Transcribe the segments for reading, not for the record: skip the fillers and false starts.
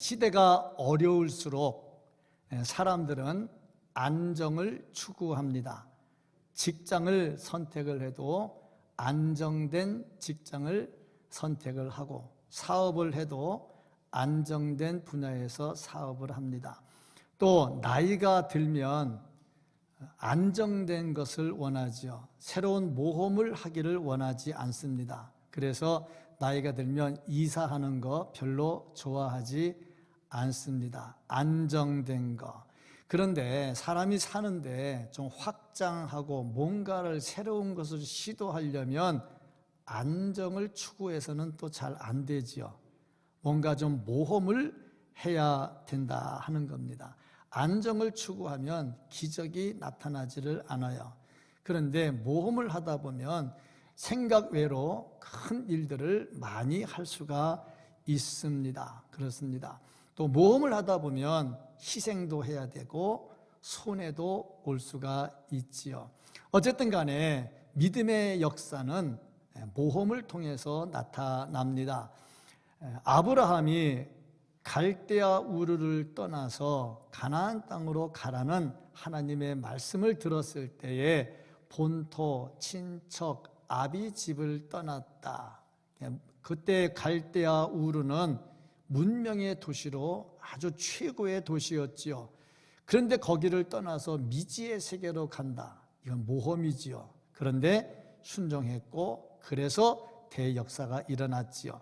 시대가 어려울수록 사람들은 안정을 추구합니다. 직장을 선택을 해도 안정된 직장을 선택을 하고, 사업을 해도 안정된 분야에서 사업을 합니다. 또 나이가 들면 안정된 것을 원하죠. 새로운 모험을 하기를 원하지 않습니다. 그래서 나이가 들면 이사하는 거 별로 좋아하지 않습니다. 안정된 거. 그런데 사람이 사는데 좀 확장하고 뭔가를 새로운 것을 시도하려면 안정을 추구해서는 또 잘 안 되지요. 뭔가 좀 모험을 해야 된다 하는 겁니다. 안정을 추구하면 기적이 나타나지를 않아요. 그런데 모험을 하다 보면 생각 외로 큰 일들을 많이 할 수가 있습니다. 그렇습니다. 또 모험을 하다 보면 희생도 해야 되고 손해도 올 수가 있지요. 어쨌든 간에 믿음의 역사는 모험을 통해서 나타납니다. 아브라함이 갈대아 우르를 떠나서 가나안 땅으로 가라는 하나님의 말씀을 들었을 때에 본토, 친척, 아비 집을 떠났다. 그때 갈대아 우르는 문명의 도시로 아주 최고의 도시였지요. 그런데 거기를 떠나서 미지의 세계로 간다. 이건 모험이지요. 그런데 순종했고 그래서 대역사가 일어났지요.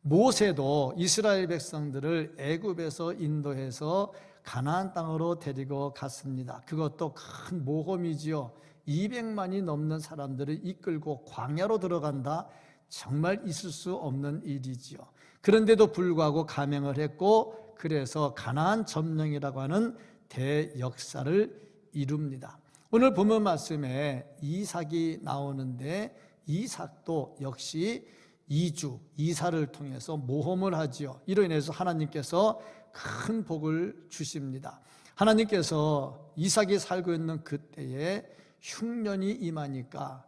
모세도 이스라엘 백성들을 애굽에서 인도해서 가나안 땅으로 데리고 갔습니다. 그것도 큰 모험이지요. 200만이 넘는 사람들을 이끌고 광야로 들어간다. 정말 있을 수 없는 일이지요. 그런데도 불구하고 감행을 했고 그래서 가나안 점령이라고 하는 대역사를 이룹니다. 오늘 본문 말씀에 이삭이 나오는데 이삭도 역시 이사를 통해서 모험을 하지요. 이로 인해서 하나님께서 큰 복을 주십니다. 하나님께서 이삭이 살고 있는 그때에 흉년이 임하니까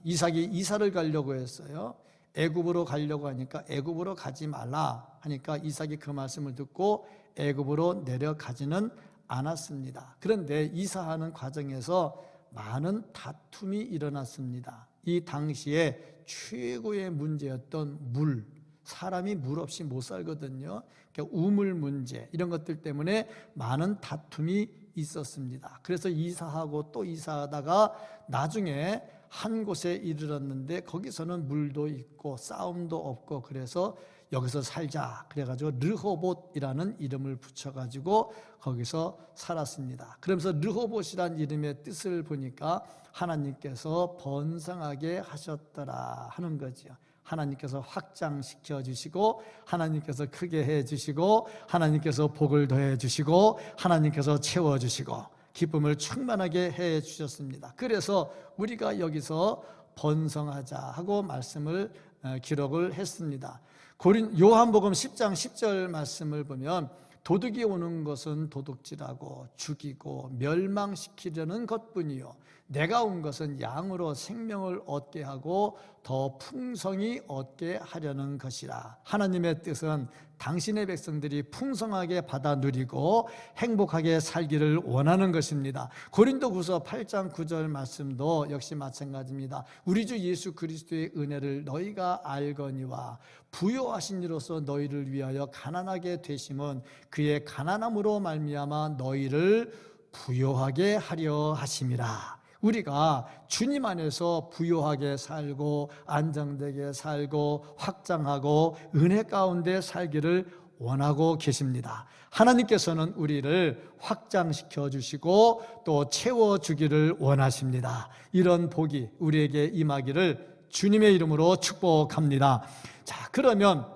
이삭이 이사를 가려고 했어요. 애굽으로 가려고 하니까 애굽으로 가지 말라 하니까 이삭이 그 말씀을 듣고 애굽으로 내려가지는 않았습니다. 그런데 이사하는 과정에서 많은 다툼이 일어났습니다. 이 당시에 최고의 문제였던 물, 사람이 물 없이 못 살거든요. 그러니까 우물 문제 이런 것들 때문에 많은 다툼이 있었습니다. 그래서 이사하고 또 이사하다가 나중에 한 곳에 이르렀는데 거기서는 물도 있고 싸움도 없고 그래서 여기서 살자 그래가지고 르호봇이라는 이름을 붙여가지고 거기서 살았습니다. 그러면서 르호봇이라는 이름의 뜻을 보니까 하나님께서 번성하게 하셨더라 하는 거죠. 하나님께서 확장시켜 주시고 하나님께서 크게 해 주시고 하나님께서 복을 더해 주시고 하나님께서 채워 주시고 기쁨을 충만하게 해 주셨습니다. 그래서 우리가 여기서 번성하자 하고 말씀을 기록을 했습니다. 요한복음 10장 10절 말씀을 보면 도둑이 오는 것은 도둑질하고 죽이고 멸망시키려는 것뿐이요 내가 온 것은 양으로 생명을 얻게 하고 더 풍성히 얻게 하려는 것이라. 하나님의 뜻은 당신의 백성들이 풍성하게 받아 누리고 행복하게 살기를 원하는 것입니다. 고린도후서 8장 9절 말씀도 역시 마찬가지입니다. 우리 주 예수 그리스도의 은혜를 너희가 알거니와 부요하신 이로서 너희를 위하여 가난하게 되심은 그의 가난함으로 말미암아 너희를 부요하게 하려 하심이라. 우리가 주님 안에서 부요하게 살고 안정되게 살고 확장하고 은혜 가운데 살기를 원하고 계십니다. 하나님께서는 우리를 확장시켜 주시고 또 채워주기를 원하십니다. 이런 복이 우리에게 임하기를 주님의 이름으로 축복합니다. 자, 그러면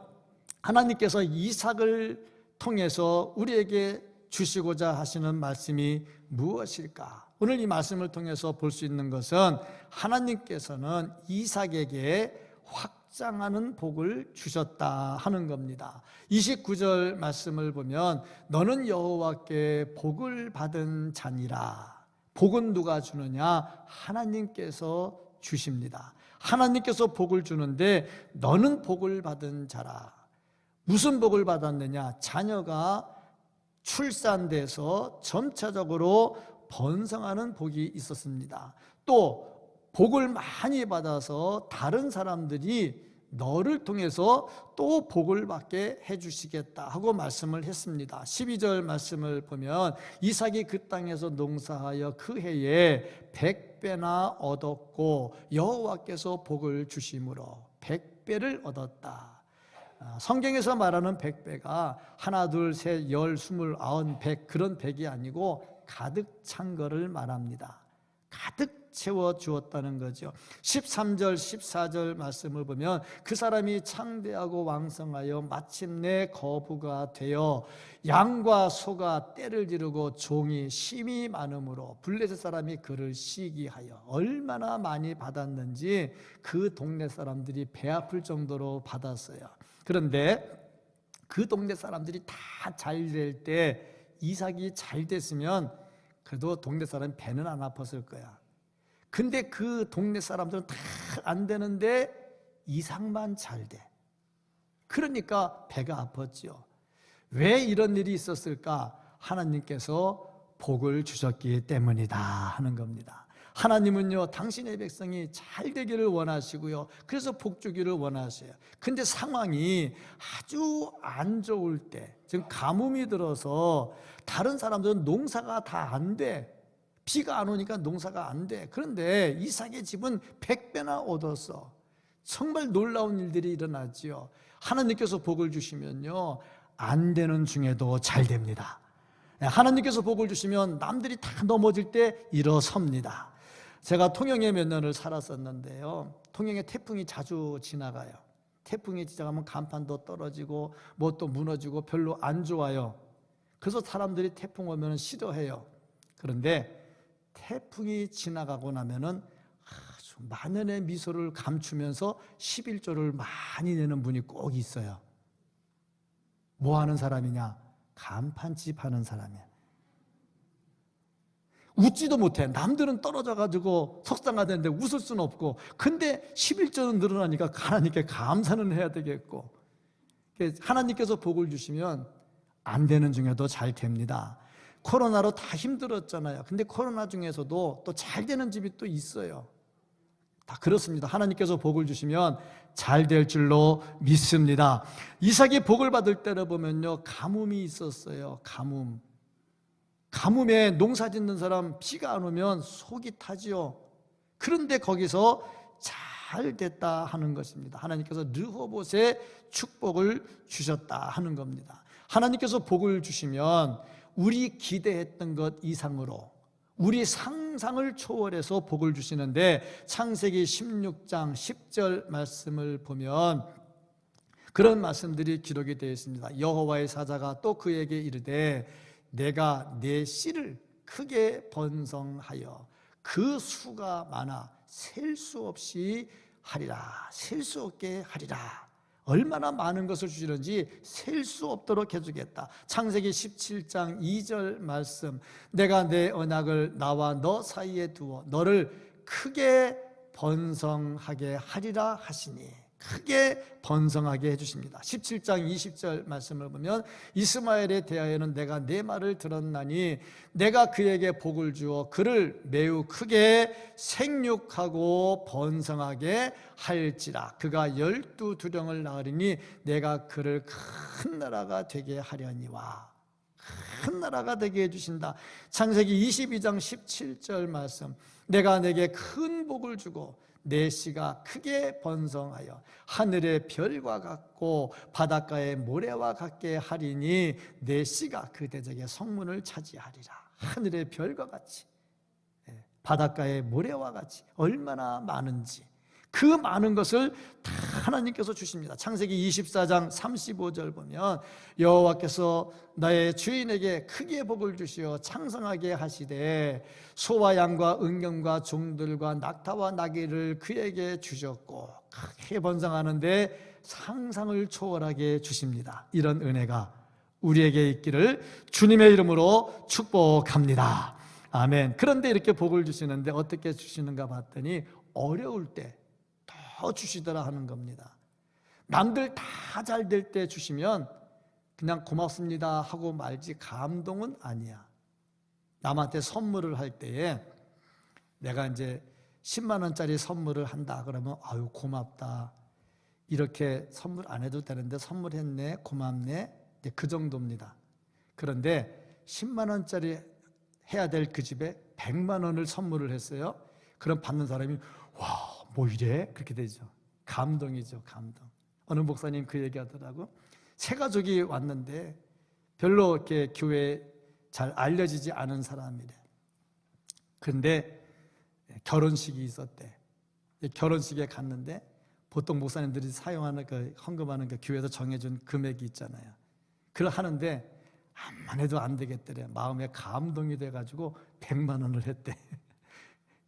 하나님께서 이삭을 통해서 우리에게 주시고자 하시는 말씀이 무엇일까? 오늘 이 말씀을 통해서 볼 수 있는 것은 하나님께서는 이삭에게 확장하는 복을 주셨다 하는 겁니다. 29절 말씀을 보면 너는 여호와께 복을 받은 자니라. 복은 누가 주느냐? 하나님께서 주십니다. 하나님께서 복을 주는데 너는 복을 받은 자라. 무슨 복을 받았느냐? 자녀가 출산돼서 점차적으로 번성하는 복이 있었습니다. 또 복을 많이 받아서 다른 사람들이 너를 통해서 또 복을 받게 해주시겠다 하고 말씀을 했습니다. 12절 말씀을 보면 이삭이 그 땅에서 농사하여 그 해에 100배나 얻었고 여호와께서 복을 주심으로 100배를 얻었다. 성경에서 말하는 100배가 하나, 둘, 셋, 열, 스물, 아흔, 백 그런 100이 아니고 가득 찬 거를 말합니다. 가득 채워 주었다는 거죠. 13절, 14절 말씀을 보면 그 사람이 창대하고 왕성하여 마침내 거부가 되어 양과 소가 떼를 지르고 종이 심히 많음으로 블레셋 사람이 그를 시기하여 얼마나 많이 받았는지 그 동네 사람들이 배 아플 정도로 받았어요. 그런데 그 동네 사람들이 다 잘 될 때 이삭이 잘 됐으면 그래도 동네 사람이 배는 안 아팠을 거야. 근데 그 동네 사람들은 다 안 되는데 이삭만 잘 돼. 그러니까 배가 아팠죠. 왜 이런 일이 있었을까? 하나님께서 복을 주셨기 때문이다 하는 겁니다. 하나님은요, 당신의 백성이 잘 되기를 원하시고요, 그래서 복 주기를 원하셔요. 근데 상황이 아주 안 좋을 때, 지금 가뭄이 들어서 다른 사람들은 농사가 다 안 돼. 비가 안 오니까 농사가 안 돼. 그런데 이삭의 집은 100배나 얻었어. 정말 놀라운 일들이 일어나지요. 하나님께서 복을 주시면요, 안 되는 중에도 잘 됩니다. 하나님께서 복을 주시면 남들이 다 넘어질 때 일어섭니다. 제가 통영에 몇 년을 살았었는데요, 통영에 태풍이 자주 지나가요. 태풍이 지나가면 간판도 떨어지고 뭐 또 무너지고 별로 안 좋아요. 그래서 사람들이 태풍 오면 싫어해요. 그런데 태풍이 지나가고 나면은 아주 만연의 미소를 감추면서 11조를 많이 내는 분이 꼭 있어요. 뭐 하는 사람이냐? 간판집 하는 사람이야. 웃지도 못해. 남들은 떨어져가지고 속상하다는데 웃을 수는 없고, 근데 11조는 늘어나니까 하나님께 감사는 해야 되겠고, 하나님께서 복을 주시면 안 되는 중에도 잘 됩니다. 코로나로 다 힘들었잖아요. 근데 코로나 중에서도 또 잘 되는 집이 또 있어요. 다 그렇습니다. 하나님께서 복을 주시면 잘 될 줄로 믿습니다. 이삭이 복을 받을 때를 보면요, 가뭄이 있었어요. 가뭄에 농사 짓는 사람 비가 안 오면 속이 타지요. 그런데 거기서 잘 됐다 하는 것입니다. 하나님께서 르호봇에 축복을 주셨다 하는 겁니다. 하나님께서 복을 주시면 우리 기대했던 것 이상으로, 우리 상상을 초월해서 복을 주시는데, 창세기 16장 10절 말씀을 보면 그런 말씀들이 기록이 되어 있습니다. 여호와의 사자가 또 그에게 이르되 내가 내 씨를 크게 번성하여 그 수가 많아 셀 수 없이 하리라. 셀 수 없게 하리라. 얼마나 많은 것을 주시는지 셀 수 없도록 해주겠다. 창세기 17장 2절 말씀, 내가 내 언약을 나와 너 사이에 두어 너를 크게 번성하게 하리라 하시니, 크게 번성하게 해주십니다. 17장 20절 말씀을 보면 이스마엘에 대하여는 내가 내 말을 들었나니 내가 그에게 복을 주어 그를 매우 크게 생육하고 번성하게 할지라. 그가 12두령을 낳으리니 내가 그를 큰 나라가 되게 하려니와. 큰 나라가 되게 해주신다. 창세기 22장 17절 말씀, 내가 내게 큰 복을 주고 내 씨가 크게 번성하여 하늘의 별과 같고 바닷가의 모래와 같게 하리니 내 씨가 그 대적의 성문을 차지하리라. 하늘의 별과 같이, 바닷가의 모래와 같이 얼마나 많은지, 그 많은 것을 다 하나님께서 주십니다. 창세기 24장 35절 보면 여호와께서 나의 주인에게 크게 복을 주시어 창성하게 하시되 소와 양과 은경과 종들과 낙타와 나귀를 그에게 주셨고 크게 번성하는데 상상을 초월하게 주십니다. 이런 은혜가 우리에게 있기를 주님의 이름으로 축복합니다. 아멘. 그런데 이렇게 복을 주시는데 어떻게 주시는가 봤더니 어려울 때 더 주시더라 하는 겁니다. 남들 다 잘 될 때 주시면 그냥 고맙습니다 하고 말지 감동은 아니야. 남한테 선물을 할 때에 내가 이제 10만 원짜리 선물을 한다 그러면 아유 고맙다, 이렇게 선물 안 해도 되는데 선물했네, 고맙네, 이제 그 정도입니다. 그런데 10만 원짜리 해야 될 그 집에 100만 원을 선물을 했어요. 그럼 받는 사람이 와 뭐 이래? 그렇게 되죠. 감동이죠, 감동. 어느 목사님 그 얘기하더라고. 새 가족이 왔는데 별로 이렇게 교회에 잘 알려지지 않은 사람이래. 그런데 결혼식이 있었대. 결혼식에 갔는데 보통 목사님들이 사용하는 그 헌금하는 그 교회에서 정해준 금액이 있잖아요. 그걸 하는데 암만 해도 안 되겠더래. 마음에 감동이 돼가지고 100만 원을 했대.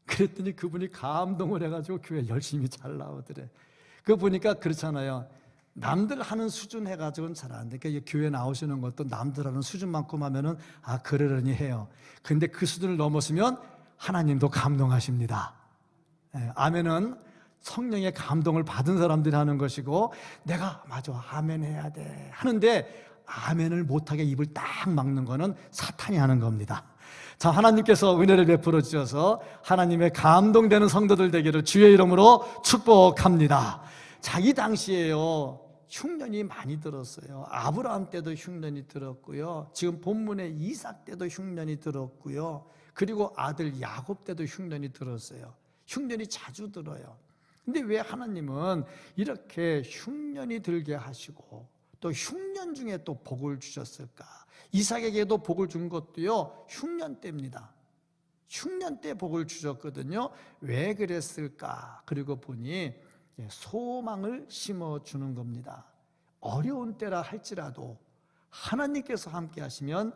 그랬더니 그분이 감동을 해가지고 교회 열심히 잘 나오더래. 그거 보니까 그렇잖아요. 남들 하는 수준 해가지고는 잘 안 돼. 그러니까 교회 나오시는 것도 남들 하는 수준만큼 하면은 아 그러려니 해요. 근데 그 수준을 넘었으면 하나님도 감동하십니다. 아멘은 성령의 감동을 받은 사람들이 하는 것이고, 내가 맞아 아멘 해야 돼 하는데 아멘을 못하게 입을 딱 막는 거는 사탄이 하는 겁니다. 자, 하나님께서 은혜를 베풀어 주셔서 하나님의 감동되는 성도들 되기를 주의 이름으로 축복합니다. 자, 이 당시에요 흉년이 많이 들었어요. 아브라함 때도 흉년이 들었고요, 지금 본문의 이삭 때도 흉년이 들었고요, 그리고 아들 야곱 때도 흉년이 들었어요. 흉년이 자주 들어요. 근데 왜 하나님은 이렇게 흉년이 들게 하시고 또 흉년 중에 또 복을 주셨을까? 이삭에게도 복을 준 것도요 흉년 때입니다. 흉년 때 복을 주셨거든요. 왜 그랬을까? 그리고 보니 소망을 심어주는 겁니다. 어려운 때라 할지라도 하나님께서 함께 하시면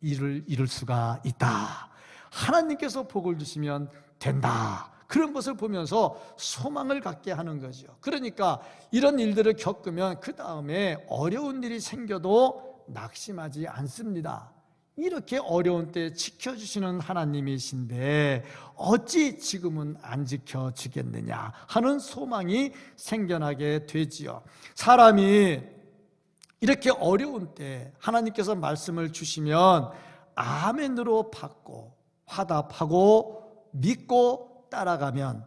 이룰 수가 있다. 하나님께서 복을 주시면 된다. 그런 것을 보면서 소망을 갖게 하는 거죠. 그러니까 이런 일들을 겪으면 그 다음에 어려운 일이 생겨도 낙심하지 않습니다. 이렇게 어려운 때 지켜주시는 하나님이신데 어찌 지금은 안 지켜주겠느냐 하는 소망이 생겨나게 되지요. 사람이 이렇게 어려운 때 하나님께서 말씀을 주시면 아멘으로 받고 화답하고 믿고 따라가면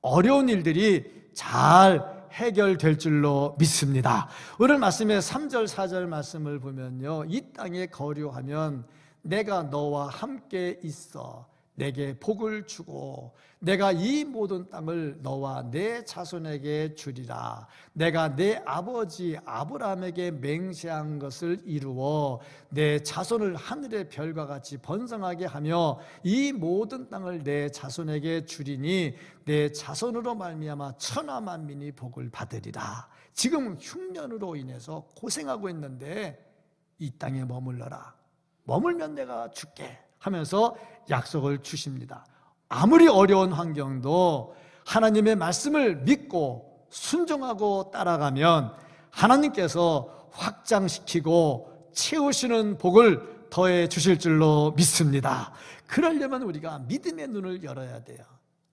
어려운 일들이 잘 해결될 줄로 믿습니다. 오늘 말씀의 3절 4절 말씀을 보면요, 이 땅에 거류하면 내가 너와 함께 있어 내게 복을 주고 내가 이 모든 땅을 너와 내 자손에게 주리라. 내가 내 아버지 아브라함에게 맹세한 것을 이루어 내 자손을 하늘의 별과 같이 번성하게 하며 이 모든 땅을 내 자손에게 주리니 내 자손으로 말미암아 천하 만민이 복을 받으리라. 지금 흉년으로 인해서 고생하고 있는데 이 땅에 머물러라. 머물면 내가 줄게 하면서 약속을 주십니다. 아무리 어려운 환경도 하나님의 말씀을 믿고 순종하고 따라가면 하나님께서 확장시키고 채우시는 복을 더해 주실 줄로 믿습니다. 그러려면 우리가 믿음의 눈을 열어야 돼요.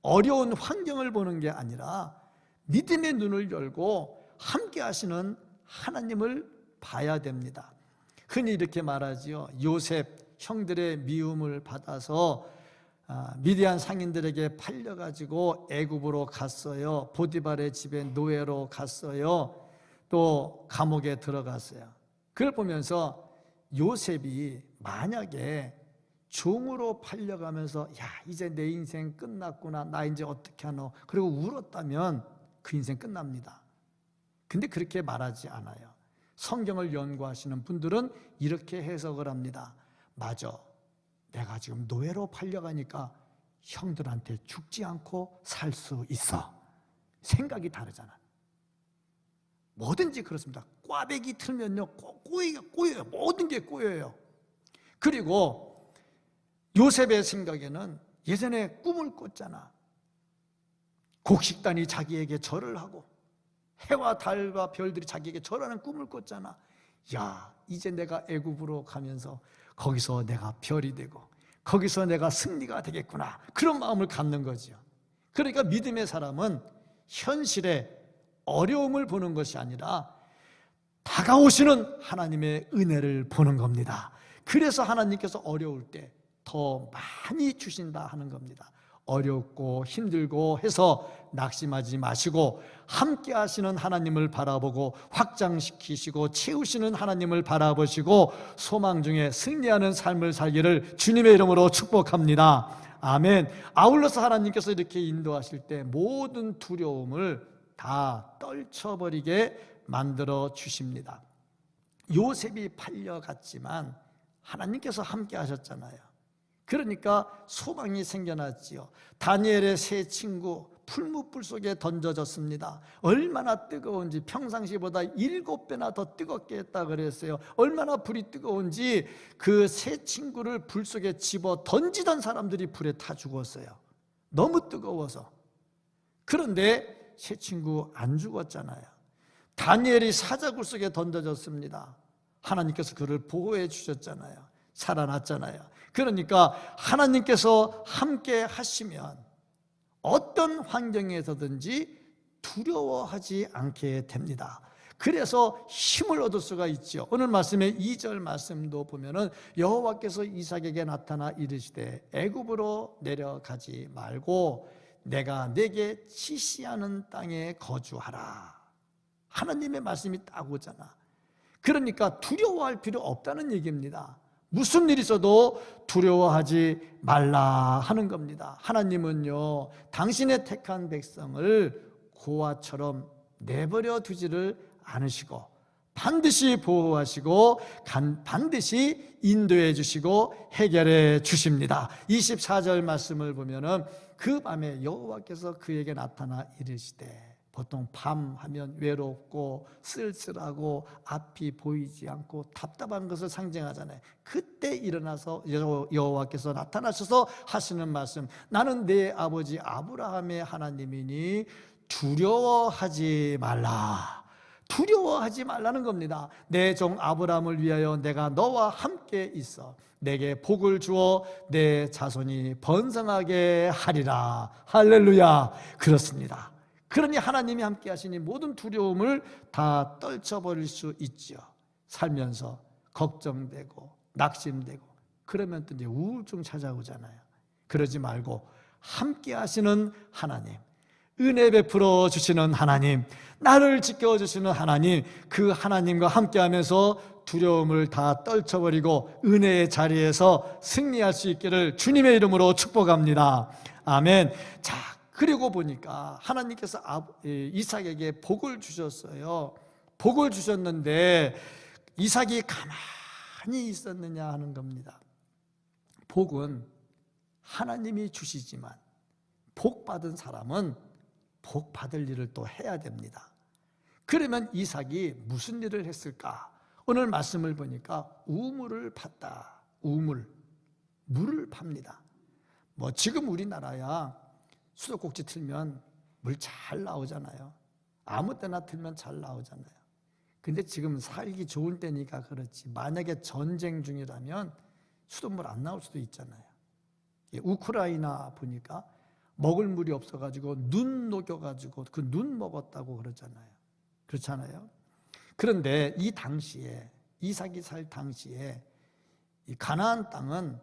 어려운 환경을 보는 게 아니라 믿음의 눈을 열고 함께 하시는 하나님을 봐야 됩니다. 흔히 이렇게 말하지요. 요셉 형들의 미움을 받아서 미디안 상인들에게 팔려가지고 애굽으로 갔어요. 보디발의 집에 노예로 갔어요. 또 감옥에 들어갔어요. 그걸 보면서 요셉이 만약에 종으로 팔려가면서 야 이제 내 인생 끝났구나, 나 이제 어떻게 하노, 그리고 울었다면 그 인생 끝납니다. 근데 그렇게 말하지 않아요. 성경을 연구하시는 분들은 이렇게 해석을 합니다. 맞아, 내가 지금 노예로 팔려가니까 형들한테 죽지 않고 살 수 있어. 생각이 다르잖아. 뭐든지 그렇습니다. 꽈배기 틀면요 꼬여요. 모든 게 꼬여요. 그리고 요셉의 생각에는 예전에 꿈을 꿨잖아. 곡식단이 자기에게 절을 하고 해와 달과 별들이 자기에게 절하는 꿈을 꿨잖아. 야, 이제 내가 애굽으로 가면서 거기서 내가 별이 되고 거기서 내가 승리가 되겠구나, 그런 마음을 갖는 거죠. 그러니까 믿음의 사람은 현실에 어려움을 보는 것이 아니라 다가오시는 하나님의 은혜를 보는 겁니다. 그래서 하나님께서 어려울 때 더 많이 주신다 하는 겁니다. 어렵고 힘들고 해서 낙심하지 마시고 함께 하시는 하나님을 바라보고 확장시키시고 채우시는 하나님을 바라보시고 소망 중에 승리하는 삶을 살기를 주님의 이름으로 축복합니다. 아멘. 아울러서 하나님께서 이렇게 인도하실 때 모든 두려움을 다 떨쳐버리게 만들어 주십니다. 요셉이 팔려갔지만 하나님께서 함께 하셨잖아요. 그러니까 소망이 생겨났지요. 다니엘의 세 친구 풀무불 속에 던져졌습니다. 얼마나 뜨거운지 평상시보다 7배나 더 뜨겁게 했다 그랬어요. 얼마나 불이 뜨거운지 그 세 친구를 불 속에 집어 던지던 사람들이 불에 타 죽었어요. 너무 뜨거워서. 그런데 세 친구 안 죽었잖아요. 다니엘이 사자굴 속에 던져졌습니다. 하나님께서 그를 보호해 주셨잖아요. 살아났잖아요. 그러니까 하나님께서 함께 하시면 어떤 환경에서든지 두려워하지 않게 됩니다. 그래서 힘을 얻을 수가 있죠. 오늘 말씀의 2절 말씀도 보면은 여호와께서 이삭에게 나타나 이르시되 애굽으로 내려가지 말고 내가 내게 지시하는 땅에 거주하라. 하나님의 말씀이 딱 오잖아. 그러니까 두려워할 필요 없다는 얘기입니다. 무슨 일이 있어도 두려워하지 말라 하는 겁니다. 하나님은요, 당신의 택한 백성을 고아처럼 내버려 두지를 않으시고 반드시 보호하시고 반드시 인도해 주시고 해결해 주십니다. 24절 말씀을 보면은 그 밤에 여호와께서 그에게 나타나 이르시되, 보통 밤 하면 외롭고 쓸쓸하고 앞이 보이지 않고 답답한 것을 상징하잖아요. 그때 일어나서 여호와께서 나타나셔서 하시는 말씀, 나는 내 아버지 아브라함의 하나님이니 두려워하지 말라. 두려워하지 말라는 겁니다. 내 종 아브라함을 위하여 내가 너와 함께 있어 내게 복을 주어 내 자손이 번성하게 하리라. 할렐루야. 그렇습니다. 그러니 하나님이 함께 하시니 모든 두려움을 다 떨쳐버릴 수 있죠. 살면서 걱정되고 낙심되고 그러면 또 이제 우울증 찾아오잖아요. 그러지 말고 함께 하시는 하나님, 은혜 베풀어 주시는 하나님, 나를 지켜주시는 하나님, 그 하나님과 함께하면서 두려움을 다 떨쳐버리고 은혜의 자리에서 승리할 수 있기를 주님의 이름으로 축복합니다. 아멘. 자, 그리고 보니까 하나님께서 이삭에게 복을 주셨어요. 복을 주셨는데 이삭이 가만히 있었느냐 하는 겁니다. 복은 하나님이 주시지만 복 받은 사람은 복 받을 일을 또 해야 됩니다. 그러면 이삭이 무슨 일을 했을까? 오늘 말씀을 보니까 우물을 팠다. 우물, 물을 팝니다. 뭐 지금 우리나라야 수도꼭지 틀면 물 잘 나오잖아요. 아무 때나 틀면 잘 나오잖아요. 근데 지금 살기 좋은 때니까 그렇지, 만약에 전쟁 중이라면 수돗물 안 나올 수도 있잖아요. 우크라이나 보니까 먹을 물이 없어가지고 눈 녹여가지고 그 눈 먹었다고 그러잖아요. 그렇잖아요. 그런데 이 당시에, 이삭이 살 당시에 이 가나안 땅은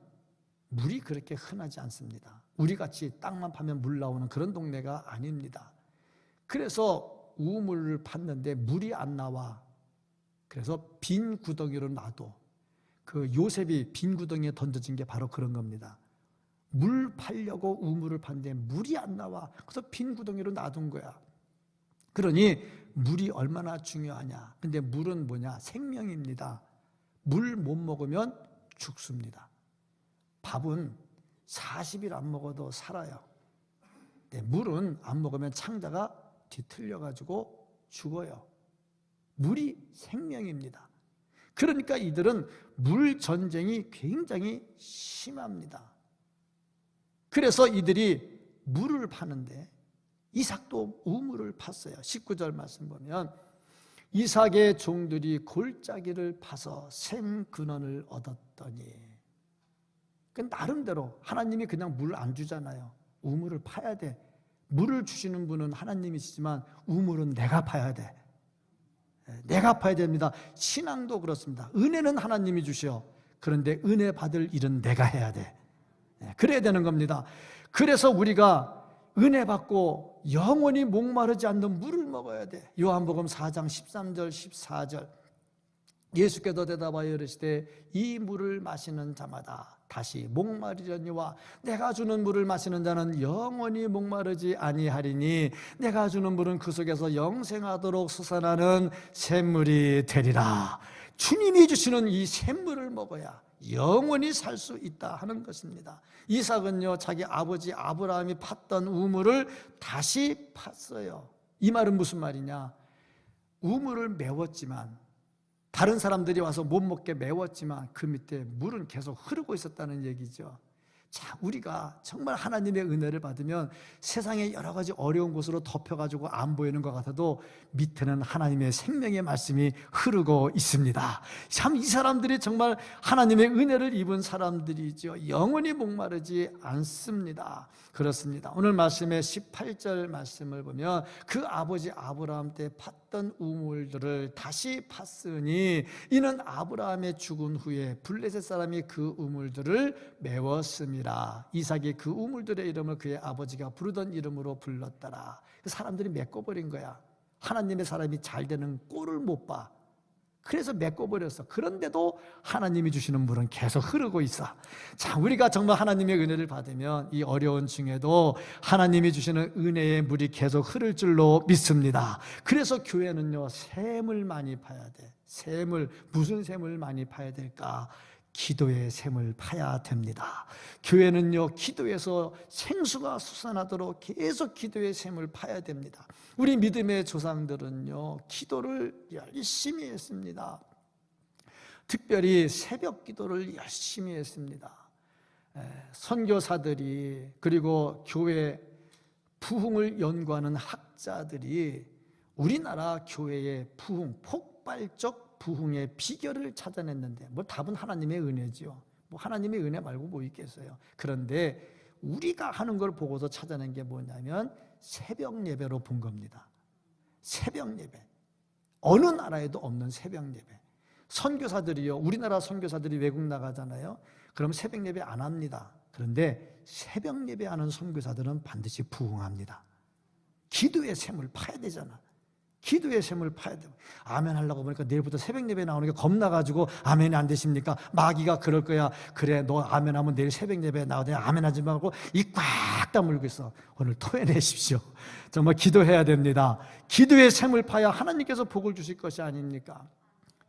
물이 그렇게 흔하지 않습니다. 우리같이 땅만 파면 물 나오는 그런 동네가 아닙니다. 그래서 우물을 팠는데 물이 안 나와. 그래서 빈 구덩이로 놔둬. 그 요셉이 빈 구덩이에 던져진 게 바로 그런 겁니다. 물 파려고 우물을 팠는데 물이 안 나와. 그래서 빈 구덩이로 놔둔 거야. 그러니 물이 얼마나 중요하냐. 근데 물은 뭐냐? 생명입니다. 물 못 먹으면 죽습니다. 밥은 40일 안 먹어도 살아요. 근데 물은 안 먹으면 창자가 뒤틀려가지고 죽어요. 물이 생명입니다. 그러니까 이들은 물 전쟁이 굉장히 심합니다. 그래서 이들이 물을 파는데 이삭도 우물을 팠어요. 19절 말씀 보면 이삭의 종들이 골짜기를 파서 생근원을 얻었더니, 그 나름대로 하나님이 그냥 물 안 주잖아요. 우물을 파야 돼. 물을 주시는 분은 하나님이시지만 우물은 내가 파야 돼. 내가 파야 됩니다. 신앙도 그렇습니다. 은혜는 하나님이 주셔. 그런데 은혜 받을 일은 내가 해야 돼. 그래야 되는 겁니다. 그래서 우리가 은혜 받고 영원히 목마르지 않는 물을 먹어야 돼. 요한복음 4장 13절 14절 예수께서 대답하여 이르시되 이 물을 마시는 자마다 다시 목마르려니와 내가 주는 물을 마시는 자는 영원히 목마르지 아니하리니 내가 주는 물은 그 속에서 영생하도록 솟아나는 샘물이 되리라. 주님이 주시는 이 샘물을 먹어야 영원히 살 수 있다 하는 것입니다. 이삭은요, 자기 아버지 아브라함이 팠던 우물을 다시 팠어요. 이 말은 무슨 말이냐? 우물을 메웠지만, 다른 사람들이 와서 못 먹게 메웠지만 그 밑에 물은 계속 흐르고 있었다는 얘기죠. 자, 우리가 정말 하나님의 은혜를 받으면 세상에 여러 가지 어려운 곳으로 덮여가지고 안 보이는 것 같아도 밑에는 하나님의 생명의 말씀이 흐르고 있습니다. 참 이 사람들이 정말 하나님의 은혜를 입은 사람들이죠. 영원히 목마르지 않습니다. 그렇습니다. 오늘 말씀의 18절 말씀을 보면 그 아버지 아브라함 때 팠던 우물들을 다시 팠으니 이는 아브라함의 죽은 후에 블레셋 사람이 그 우물들을 메웠습니다. 이삭이 그 우물들의 이름을 그의 아버지가 부르던 이름으로 불렀더라. 사람들이 메꿔버린 거야. 하나님의 사람이 잘 되는 꼴을 못 봐. 그래서 메꿔버렸어. 그런데도 하나님이 주시는 물은 계속 흐르고 있어. 자, 우리가 정말 하나님의 은혜를 받으면 이 어려운 중에도 하나님이 주시는 은혜의 물이 계속 흐를 줄로 믿습니다. 그래서 교회는요, 샘을 많이 파야 돼. 샘을, 무슨 샘을 많이 파야 될까? 기도의 샘을 파야 됩니다. 교회는요, 기도에서 생수가 솟아나도록 계속 기도의 샘을 파야 됩니다. 우리 믿음의 조상들은요, 기도를 열심히 했습니다. 특별히 새벽 기도를 열심히 했습니다. 선교사들이, 그리고 교회 부흥을 연구하는 학자들이 우리나라 교회의 부흥, 폭발적 부흥의 비결을 찾아냈는데, 뭐 답은 하나님의 은혜지요. 뭐 하나님의 은혜 말고 뭐 있겠어요. 그런데 우리가 하는 걸 보고서 찾아낸 게 뭐냐면 새벽 예배로 본 겁니다. 새벽 예배. 어느 나라에도 없는 새벽 예배. 선교사들이요, 우리나라 선교사들이 외국 나가잖아요. 그럼 새벽 예배 안 합니다. 그런데 새벽 예배하는 선교사들은 반드시 부흥합니다. 기도의 샘을 파야 되잖아. 기도의 샘을 파야 돼요. 아멘 하려고 보니까 내일부터 새벽 예배 나오는 게 겁나가지고 아멘이 안 되십니까? 마귀가 그럴 거야. 그래, 너 아멘 하면 내일 새벽 예배 나오더니 아멘 하지 말고 입 꽉 다물고 있어. 오늘 토해내십시오. 정말 기도해야 됩니다. 기도의 샘을 파야 하나님께서 복을 주실 것이 아닙니까?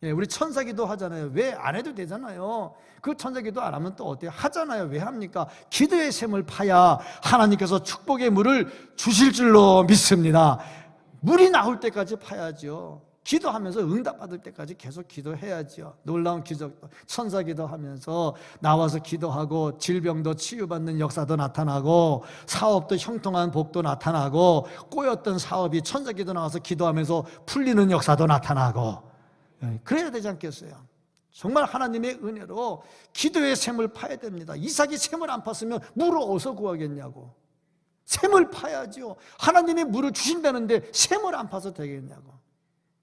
예, 우리 천사기도 하잖아요. 왜 안 해도 되잖아요. 그 천사기도 안 하면 또 어때요? 하잖아요. 왜 합니까? 기도의 샘을 파야 하나님께서 축복의 물을 주실 줄로 믿습니다. 물이 나올 때까지 파야죠. 기도하면서 응답받을 때까지 계속 기도해야죠. 놀라운 기적, 천사기도 하면서 나와서 기도하고 질병도 치유받는 역사도 나타나고 사업도 형통한 복도 나타나고 꼬였던 사업이 천사기도 나와서 기도하면서 풀리는 역사도 나타나고, 그래야 되지 않겠어요? 정말 하나님의 은혜로 기도의 샘을 파야 됩니다. 이삭이 샘을 안 팠으면 물을 어디서 구하겠냐고. 샘을 파야죠. 하나님이 물을 주신다는데 샘을 안 파서 되겠냐고.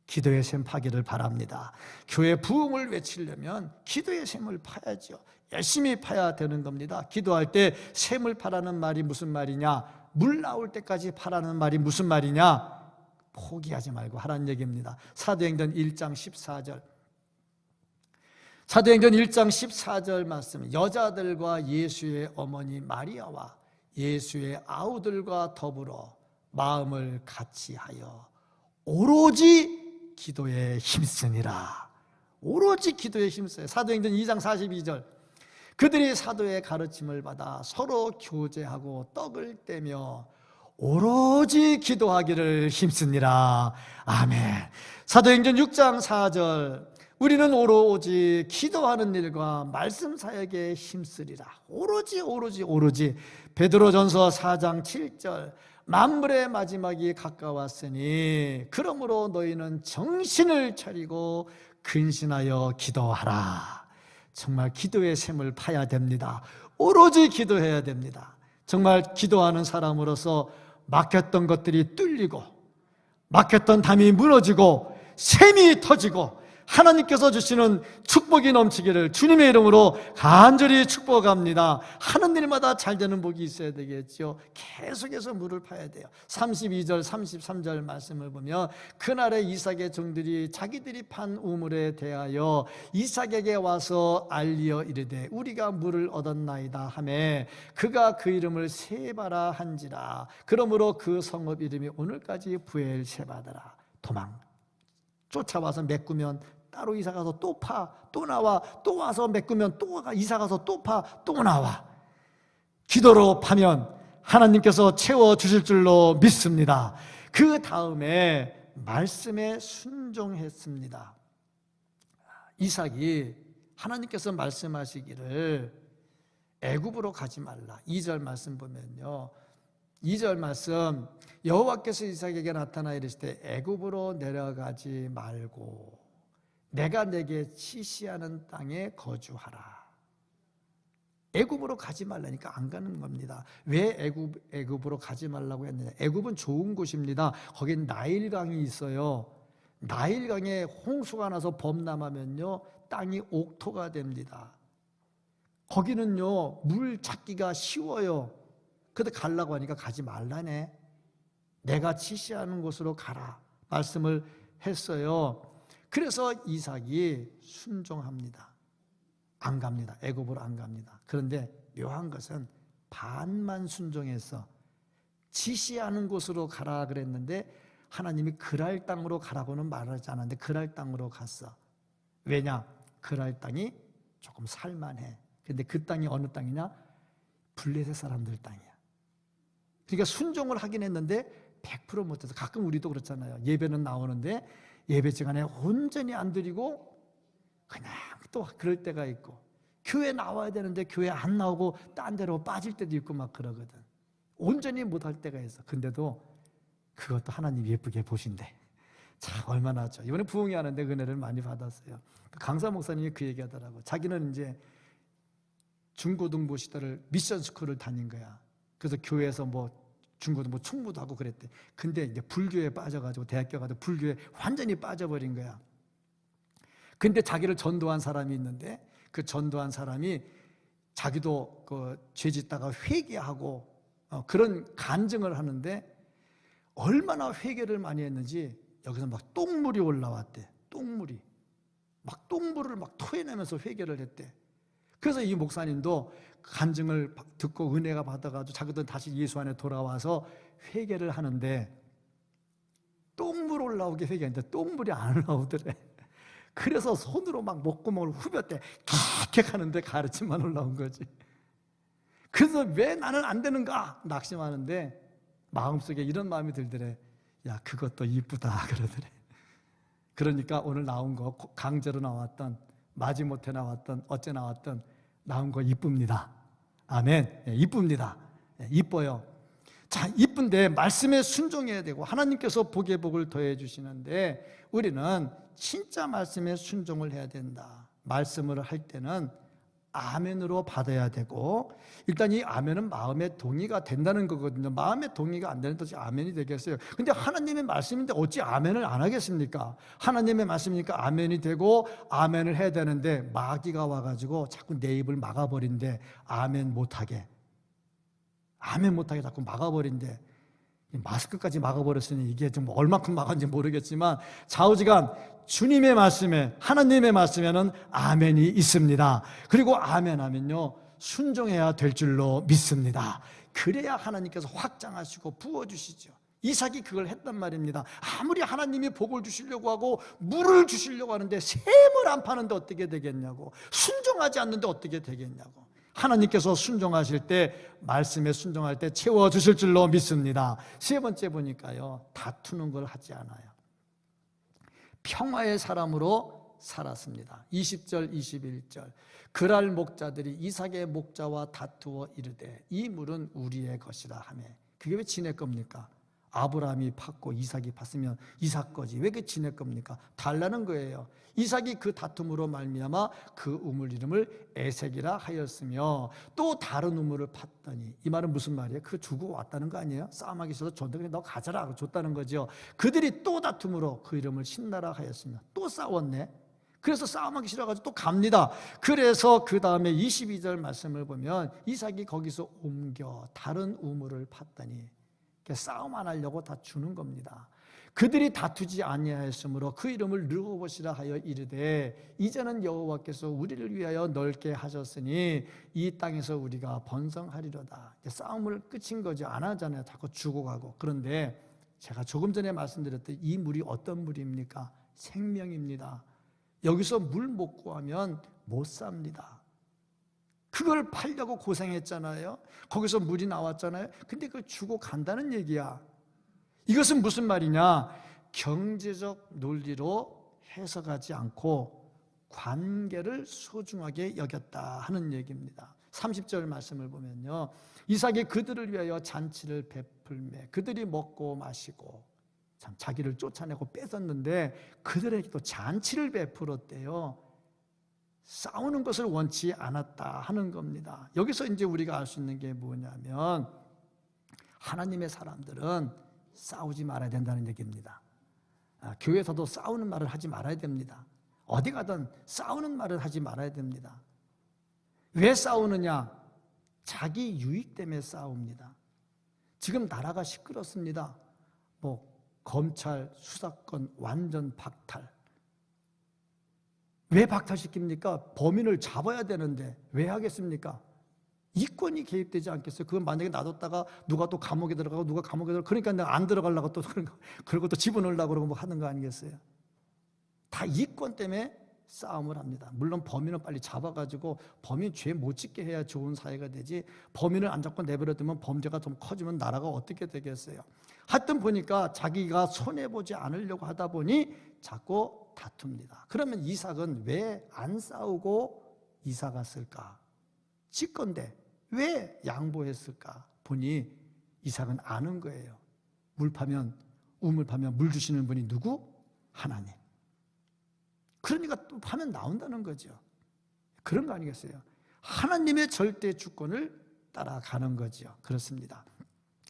기도의 샘 파기를 바랍니다. 교회 부흥을 외치려면 기도의 샘을 파야죠. 열심히 파야 되는 겁니다. 기도할 때 샘을 파라는 말이 무슨 말이냐? 물 나올 때까지 파라는 말이 무슨 말이냐? 포기하지 말고 하라는 얘기입니다. 사도행전 1장 14절. 사도행전 1장 14절 말씀. 여자들과 예수의 어머니 마리아와 예수의 아우들과 더불어 마음을 같이하여 오로지 기도에 힘쓰니라. 오로지 기도에 힘써요. 사도행전 2장 42절. 그들이 사도의 가르침을 받아 서로 교제하고 떡을 떼며 오로지 기도하기를 힘쓰니라. 아멘. 사도행전 6장 4절. 우리는 오로지 기도하는 일과 말씀 사역에 힘쓰리라. 오로지. 베드로전서 4장 7절. 만물의 마지막이 가까웠으니 그러므로 너희는 정신을 차리고 근신하여 기도하라. 정말 기도의 샘을 파야 됩니다. 오로지 기도해야 됩니다. 정말 기도하는 사람으로서 막혔던 것들이 뚫리고 막혔던 담이 무너지고 샘이 터지고 하나님께서 주시는 축복이 넘치기를 주님의 이름으로 간절히 축복합니다. 하는 일마다 잘 되는 복이 있어야 되겠죠. 계속해서 물을 파야 돼요. 32절 33절 말씀을 보면 그날에 이삭의 종들이 자기들이 판 우물에 대하여 이삭에게 와서 알리어 이르되 우리가 물을 얻었나이다 하매 그가 그 이름을 세바라 한지라. 그러므로 그 성읍 이름이 오늘까지 부엘세바더라. 도망 쫓아와서 메꾸면 따로 이사가서 또 파, 또 나와, 또 와서 메꾸면 또 이사가서 또 파, 또 나와. 기도로 파면 하나님께서 채워주실 줄로 믿습니다. 그 다음에 말씀에 순종했습니다. 이삭이 하나님께서 말씀하시기를 애굽으로 가지 말라. 2절 말씀 보면요, 2절 말씀, 여호와께서 이삭에게 나타나 이르시되 애굽으로 내려가지 말고 내가 내게 지시하는 땅에 거주하라. 애굽으로 가지 말라니까 안 가는 겁니다. 왜 애굽으로 가지 말라고 했느냐? 애굽은 좋은 곳입니다. 거긴 나일강이 있어요. 나일강에 홍수가 나서 범람하면요 땅이 옥토가 됩니다. 거기는요 물 찾기가 쉬워요. 근데 가려고 하니까 가지 말라네. 내가 지시하는 곳으로 가라 말씀을 했어요. 그래서 이삭이 순종합니다. 안 갑니다. 애굽으로 안 갑니다. 그런데 묘한 것은 반만 순종해서 지시하는 곳으로 가라 그랬는데 하나님이 그랄 땅으로 가라고는 말하지 않았는데 그랄 땅으로 갔어. 왜냐? 그랄 땅이 조금 살만해. 근데 그 땅이 어느 땅이냐? 블레셋 사람들 땅이야. 그러니까 순종을 하긴 했는데 100% 못해서, 가끔 우리도 그렇잖아요. 예배는 나오는데 예배 시간에 온전히 안 드리고 그냥 또 그럴 때가 있고, 교회 나와야 되는데 교회 안 나오고 딴 데로 빠질 때도 있고 막 그러거든. 온전히 못할 때가 있어. 근데도 그것도 하나님 예쁘게 보신대. 참 얼마나 좋아. 이번에 부흥회 하는데 은혜를 많이 받았어요. 강사 목사님이 그 얘기하더라고. 자기는 이제 중고등부 시절을 미션 스쿨을 다닌 거야. 그래서 교회에서 뭐 중고등부 총무도 하고 그랬대. 근데 이제 불교에 빠져가지고 대학교 가도 불교에 완전히 빠져버린 거야. 근데 자기를 전도한 사람이 있는데 그 전도한 사람이 자기도 그 죄 짓다가 회개하고 그런 간증을 하는데 얼마나 회개를 많이 했는지 여기서 막 똥물이 올라왔대. 똥물이 막 똥물을 막 토해내면서 회개를 했대. 그래서 이 목사님도 간증을 듣고 은혜가 받아가지고 자기도 다시 예수 안에 돌아와서 회개를 하는데 똥물 올라오게 회개했는데 똥물이 안 올라오더래. 그래서 손으로 막 목구멍을 후볐대. 킥킥 하는데 가르침만 올라온 거지. 그래서 왜 나는 안 되는가 낙심하는데 마음속에 이런 마음이 들더래. 야, 그것도 이쁘다 그러더래. 그러니까 오늘 나온 거, 강제로 나왔던, 마지못해 나왔던, 어째 나왔던 나온 거 이쁩니다. 아멘. 이쁩니다. 이뻐요. 자, 이쁜데 말씀에 순종해야 되고 하나님께서 복의 복을 더해 주시는데 우리는 진짜 말씀에 순종을 해야 된다. 말씀을 할 때는 아멘으로 받아야 되고, 일단 이 아멘은 마음의 동의가 된다는 거거든요. 마음의 동의가 안 되는 뜻이 아멘이 되겠어요? 근데 하나님의 말씀인데 어찌 아멘을 안 하겠습니까? 하나님의 말씀이니까 아멘이 되고 아멘을 해야 되는데 마귀가 와가지고 자꾸 내 입을 막아버린대. 아멘 못하게 자꾸 막아버린대. 마스크까지 막아버렸으니 이게 좀 얼마큼 막았는지 모르겠지만 좌우지간 주님의 말씀에, 하나님의 말씀에는 아멘이 있습니다. 그리고 아멘 하면요 순종해야 될 줄로 믿습니다. 그래야 하나님께서 확장하시고 부어주시죠. 이삭이 그걸 했단 말입니다. 아무리 하나님이 복을 주시려고 하고 물을 주시려고 하는데 샘을 안 파는데 어떻게 되겠냐고, 순종하지 않는데 어떻게 되겠냐고. 하나님께서 순종하실 때, 말씀에 순종할 때 채워주실 줄로 믿습니다. 세 번째 보니까요, 다투는 걸 하지 않아요. 평화의 사람으로 살았습니다. 20절 21절 그랄 목자들이 이삭의 목자와 다투어 이르되 이 물은 우리의 것이라 하매. 그게 왜 지네 겁니까? 아브라함이 팠고 이삭이 팠으면 이삭 거지 왜 이렇게 지낼 겁니까? 달라는 거예요. 이삭이 그 다툼으로 말미암아 그 우물 이름을 에색이라 하였으며 또 다른 우물을 팠더니, 이 말은 무슨 말이에요? 그거 주고 왔다는 거 아니에요? 싸움하기 싫어서 줬는데 그냥 너 가져라 줬다는 거죠. 그들이 또 다툼으로 그 이름을 신나라 하였으며, 또 싸웠네. 그래서 싸움하기 싫어가지고 또 갑니다. 그래서 그 다음에 22절 말씀을 보면 이삭이 거기서 옮겨 다른 우물을 팠더니, 싸움 안 하려고 다 주는 겁니다. 그들이 다투지 아니하였으므로 그 이름을 르호봇이라 하여 이르되, 이제는 여호와께서 우리를 위하여 넓게 하셨으니 이 땅에서 우리가 번성하리로다. 싸움을 끝인 거죠. 안 하잖아요. 자꾸 주고 가고. 그런데 제가 조금 전에 말씀드렸듯이 이 물이 어떤 물입니까? 생명입니다. 여기서 물 못 구하면 못 삽니다. 그걸 팔려고 고생했잖아요. 거기서 물이 나왔잖아요. 근데 그걸 주고 간다는 얘기야. 이것은 무슨 말이냐? 경제적 논리로 해석하지 않고 관계를 소중하게 여겼다 하는 얘기입니다. 30절 말씀을 보면요, 이삭이 그들을 위하여 잔치를 베풀매 그들이 먹고 마시고, 참 자기를 쫓아내고 뺏었는데 그들에게도 잔치를 베풀었대요. 싸우는 것을 원치 않았다 하는 겁니다. 여기서 이제 우리가 알 수 있는 게 뭐냐면, 하나님의 사람들은 싸우지 말아야 된다는 얘기입니다. 교회에서도 싸우는 말을 하지 말아야 됩니다. 어디 가든 싸우는 말을 하지 말아야 됩니다. 왜 싸우느냐? 자기 유익 때문에 싸웁니다. 지금 나라가 시끄럽습니다. 검찰 수사권 완전 박탈. 왜 박탈시킵니까? 범인을 잡아야 되는데 왜 하겠습니까? 이권이 개입되지 않겠어요? 그건 만약에 놔뒀다가 누가 또 감옥에 들어가고 누가 감옥에 들어가고, 그러니까 내가 안 들어가려고 또 그러고 또 집어넣으려고 그러고 뭐 하는 거 아니겠어요? 다 이권 때문에 싸움을 합니다. 물론 범인은 빨리 잡아가지고 범인 죄 못 짓게 해야 좋은 사회가 되지, 범인을 안 잡고 내버려두면 범죄가 좀 커지면 나라가 어떻게 되겠어요? 하여튼 보니까 자기가 손해보지 않으려고 하다 보니 자꾸 다툽니다. 그러면 이삭은 왜 안 싸우고 이사 갔을까? 지 건데 왜 양보했을까? 보니 이삭은 아는 거예요. 우물 파면 물 주시는 분이 누구? 하나님. 그러니까 또 파면 나온다는 거죠. 그런 거 아니겠어요? 하나님의 절대 주권을 따라가는 거죠. 그렇습니다.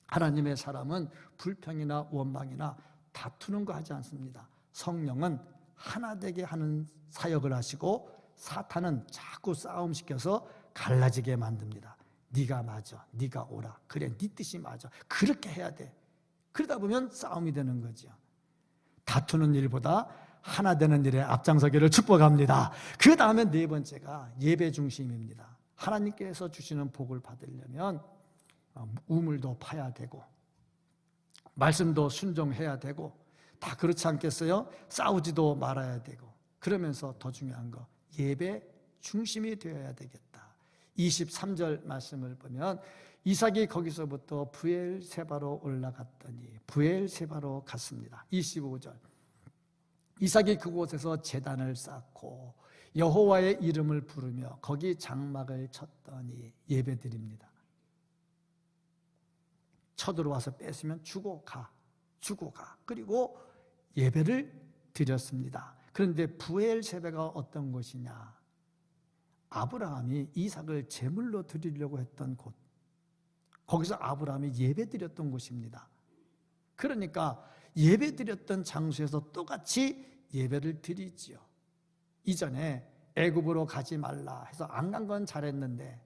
하나님의 사람은 불평이나 원망이나 다투는 거 하지 않습니다. 성령은 하나 되게 하는 사역을 하시고, 사탄은 자꾸 싸움시켜서 갈라지게 만듭니다. 네가 맞아, 네가 옳아, 그래 네 뜻이 맞아, 그렇게 해야 돼. 그러다 보면 싸움이 되는 거죠. 다투는 일보다 하나 되는 일에 앞장서기를 축복합니다. 그 다음에 네 번째가 예배 중심입니다. 하나님께서 주시는 복을 받으려면 우물도 파야 되고 말씀도 순종해야 되고, 다 그렇지 않겠어요? 싸우지도 말아야 되고, 그러면서 더 중요한 거, 예배 중심이 되어야 되겠다. 23절 말씀을 보면 이삭이 거기서부터 브엘세바로 올라갔더니, 브엘세바로 갔습니다. 25절, 이삭이 그곳에서 제단을 쌓고 여호와의 이름을 부르며 거기 장막을 쳤더니, 예배드립니다. 쳐들어와서 뺏으면 주고 가. 그리고 예배를 드렸습니다. 그런데 브엘세바가 어떤 곳이냐? 아브라함이 이삭을 제물로 드리려고 했던 곳, 거기서 아브라함이 예배 드렸던 곳입니다. 그러니까 예배 드렸던 장소에서 똑같이 예배를 드리지요. 이전에 애굽으로 가지 말라 해서 안 간 건 잘했는데,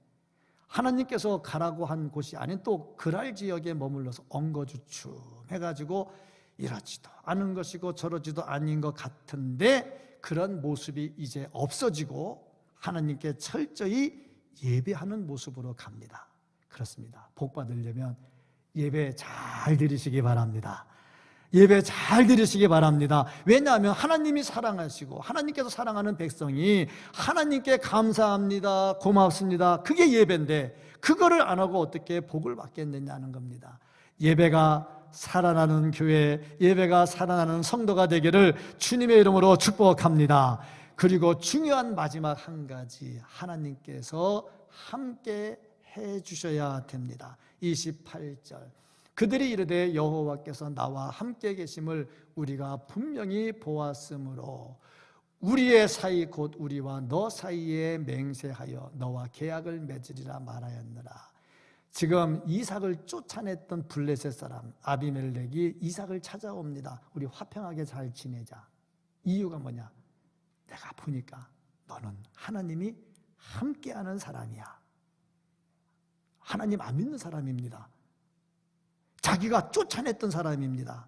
하나님께서 가라고 한 곳이 아닌 또 그랄 지역에 머물러서 엉거주춤 해가지고 이러지도 않은 것이고 저러지도 아닌 것 같은데, 그런 모습이 이제 없어지고 하나님께 철저히 예배하는 모습으로 갑니다. 그렇습니다. 복 받으려면 예배 잘 드리시기 바랍니다. 예배 잘 드리시기 바랍니다. 왜냐하면 하나님이 사랑하시고 하나님께서 사랑하는 백성이 하나님께 감사합니다, 고맙습니다, 그게 예배인데, 그거를 안 하고 어떻게 복을 받겠느냐는 겁니다. 예배가 살아나는 교회, 예배가 살아나는 성도가 되기를 주님의 이름으로 축복합니다. 그리고 중요한 마지막 한 가지, 하나님께서 함께 해 주셔야 됩니다. 28절, 그들이 이르되 여호와께서 나와 함께 계심을 우리가 분명히 보았으므로 우리의 사이 곧 우리와 너 사이에 맹세하여 너와 계약을 맺으리라 말하였느라. 지금 이삭을 쫓아냈던 블레셋 사람 아비멜렉이 이삭을 찾아옵니다. 우리 화평하게 잘 지내자. 이유가 뭐냐? 내가 보니까 너는 하나님이 함께하는 사람이야. 하나님 안 믿는 사람입니다. 자기가 쫓아냈던 사람입니다.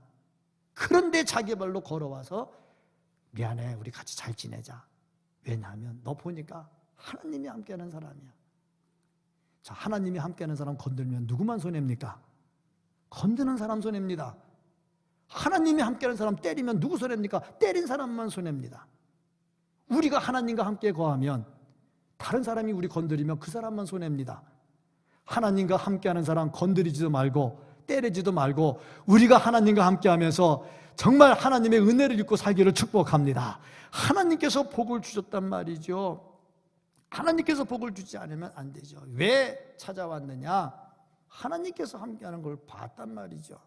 그런데 자기 발로 걸어와서 미안해, 우리 같이 잘 지내자. 왜냐하면 너 보니까 하나님이 함께하는 사람이야. 자, 하나님이 함께하는 사람 건들면 누구만 손해입니까? 건드는 사람 손해입니다. 하나님이 함께하는 사람 때리면 누구 손해입니까? 때린 사람만 손해입니다. 우리가 하나님과 함께 거하면 다른 사람이 우리 건드리면 그 사람만 손해입니다. 하나님과 함께하는 사람 건드리지도 말고 때리지도 말고 우리가 하나님과 함께하면서 정말 하나님의 은혜를 입고 살기를 축복합니다. 하나님께서 복을 주셨단 말이죠. 하나님께서 복을 주지 않으면 안 되죠. 왜 찾아왔느냐? 하나님께서 함께하는 걸 봤단 말이죠.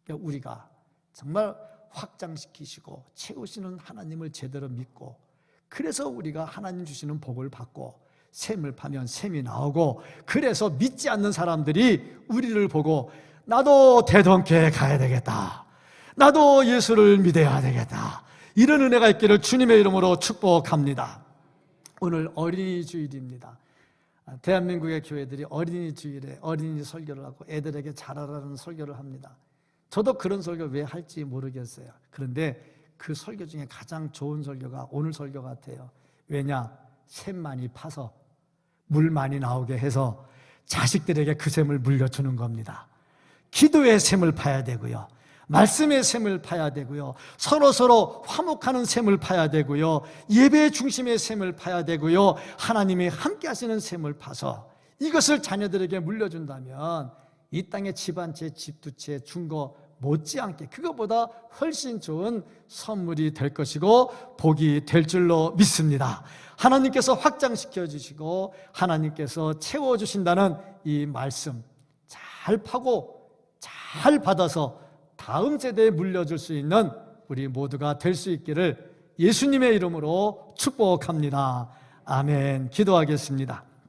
그러니까 우리가 정말 확장시키시고 채우시는 하나님을 제대로 믿고, 그래서 우리가 하나님 주시는 복을 받고 샘을 파면 샘이 나오고, 그래서 믿지 않는 사람들이 우리를 보고 나도 대동교회 가야 되겠다, 나도 예수를 믿어야 되겠다, 이런 은혜가 있기를 주님의 이름으로 축복합니다. 오늘 어린이 주일입니다. 대한민국의 교회들이 어린이 주일에 어린이 설교를 하고 애들에게 잘하라는 설교를 합니다. 저도 그런 설교 왜 할지 모르겠어요. 그런데 그 설교 중에 가장 좋은 설교가 오늘 설교 같아요. 왜냐? 샘 많이 파서 물 많이 나오게 해서 자식들에게 그 샘을 물려주는 겁니다. 기도의 샘을 파야 되고요, 말씀의 샘을 파야 되고요, 서로 화목하는 샘을 파야 되고요, 예배 중심의 샘을 파야 되고요, 하나님이 함께 하시는 샘을 파서 이것을 자녀들에게 물려준다면 이 땅에 집 한 채, 집 두 채 준 거 못지않게 그거보다 훨씬 좋은 선물이 될 것이고 복이 될 줄로 믿습니다. 하나님께서 확장시켜 주시고 하나님께서 채워주신다는 이 말씀 잘 파고 잘 받아서 다음 세대에 물려줄 수 있는 우리 모두가 될 수 있기를 예수님의 이름으로 축복합니다. 아멘. 기도하겠습니다.